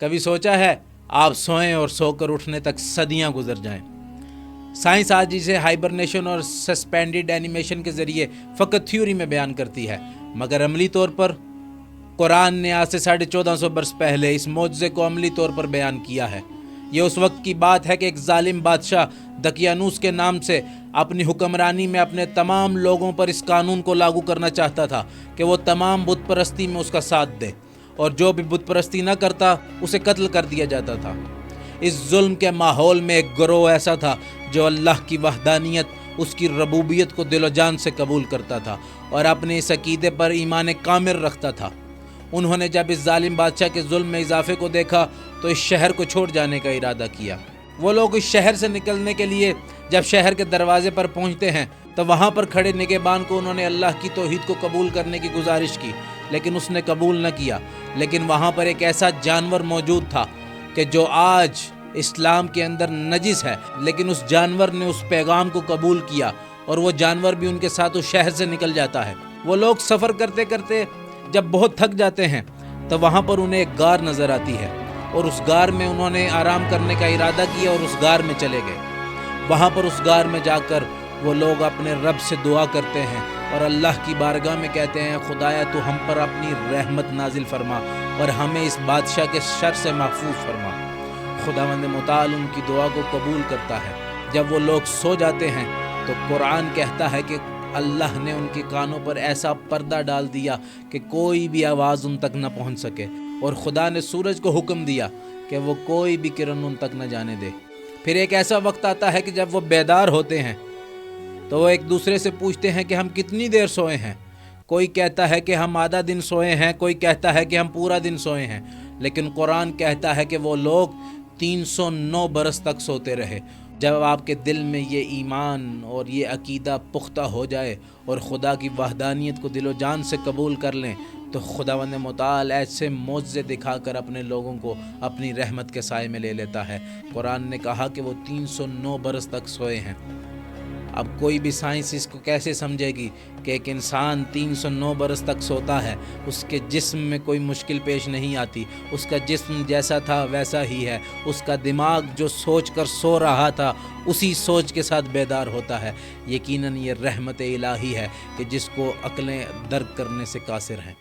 کبھی سوچا ہے آپ سوئیں اور سو کر اٹھنے تک صدیاں گزر جائیں؟ سائنس آج اسے ہائبرنیشن اور سسپینڈڈ اینیمیشن کے ذریعے فقط تھیوری میں بیان کرتی ہے، مگر عملی طور پر قرآن نے آج سے 1450 برس پہلے اس معجزے کو عملی طور پر بیان کیا ہے۔ یہ اس وقت کی بات ہے کہ ایک ظالم بادشاہ دقیانوس کے نام سے اپنی حکمرانی میں اپنے تمام لوگوں پر اس قانون کو لاگو کرنا چاہتا تھا کہ وہ تمام بت پرستی میں اس کا ساتھ دے، اور جو بھی بت پرستی نہ کرتا اسے قتل کر دیا جاتا تھا۔ اس ظلم کے ماحول میں ایک گروہ ایسا تھا جو اللہ کی وحدانیت، اس کی ربوبیت کو دل و جان سے قبول کرتا تھا اور اپنے اس عقیدے پر ایمان کامل رکھتا تھا۔ انہوں نے جب اس ظالم بادشاہ کے ظلم میں اضافے کو دیکھا تو اس شہر کو چھوڑ جانے کا ارادہ کیا۔ وہ لوگ اس شہر سے نکلنے کے لیے جب شہر کے دروازے پر پہنچتے ہیں تو وہاں پر کھڑے نگہبان کو انہوں نے اللہ کی توحید کو قبول کرنے کی گزارش کی، لیکن اس نے قبول نہ کیا۔ لیکن وہاں پر ایک ایسا جانور موجود تھا کہ جو آج اسلام کے اندر نجس ہے، لیکن اس جانور نے اس پیغام کو قبول کیا اور وہ جانور بھی ان کے ساتھ اس شہر سے نکل جاتا ہے۔ وہ لوگ سفر کرتے کرتے جب بہت تھک جاتے ہیں تو وہاں پر انہیں ایک غار نظر آتی ہے، اور اس غار میں انہوں نے آرام کرنے کا ارادہ کیا اور اس غار میں چلے گئے۔ وہاں پر اس غار میں جا کر وہ لوگ اپنے رب سے دعا کرتے ہیں اور اللہ کی بارگاہ میں کہتے ہیں، خدایا تو ہم پر اپنی رحمت نازل فرما اور ہمیں اس بادشاہ کے شر سے محفوظ فرما۔ خداوند متعال ان کی دعا کو قبول کرتا ہے۔ جب وہ لوگ سو جاتے ہیں تو قرآن کہتا ہے کہ اللہ نے ان کے کانوں پر ایسا پردہ ڈال دیا کہ کوئی بھی آواز ان تک نہ پہنچ سکے، اور خدا نے سورج کو حکم دیا کہ وہ کوئی بھی کرن ان تک نہ جانے دے۔ پھر ایک ایسا وقت آتا ہے کہ جب وہ بیدار ہوتے ہیں تو وہ ایک دوسرے سے پوچھتے ہیں کہ ہم کتنی دیر سوئے ہیں۔ کوئی کہتا ہے کہ ہم آدھا دن سوئے ہیں، کوئی کہتا ہے کہ ہم پورا دن سوئے ہیں، لیکن قرآن کہتا ہے کہ وہ لوگ 309 برس تک سوتے رہے۔ جب آپ کے دل میں یہ ایمان اور یہ عقیدہ پختہ ہو جائے اور خدا کی وحدانیت کو دل و جان سے قبول کر لیں تو خداوند متعال ایسے معجزے دکھا کر اپنے لوگوں کو اپنی رحمت کے سائے میں لے لیتا ہے۔ قرآن نے کہا کہ وہ 309 برس تک سوئے ہیں۔ اب کوئی بھی سائنس اس کو کیسے سمجھے گی کہ ایک انسان 309 برس تک سوتا ہے، اس کے جسم میں کوئی مشکل پیش نہیں آتی، اس کا جسم جیسا تھا ویسا ہی ہے، اس کا دماغ جو سوچ کر سو رہا تھا اسی سوچ کے ساتھ بیدار ہوتا ہے۔ یقیناً یہ رحمت الہی ہے کہ جس کو عقلیں درک کرنے سے قاصر ہیں۔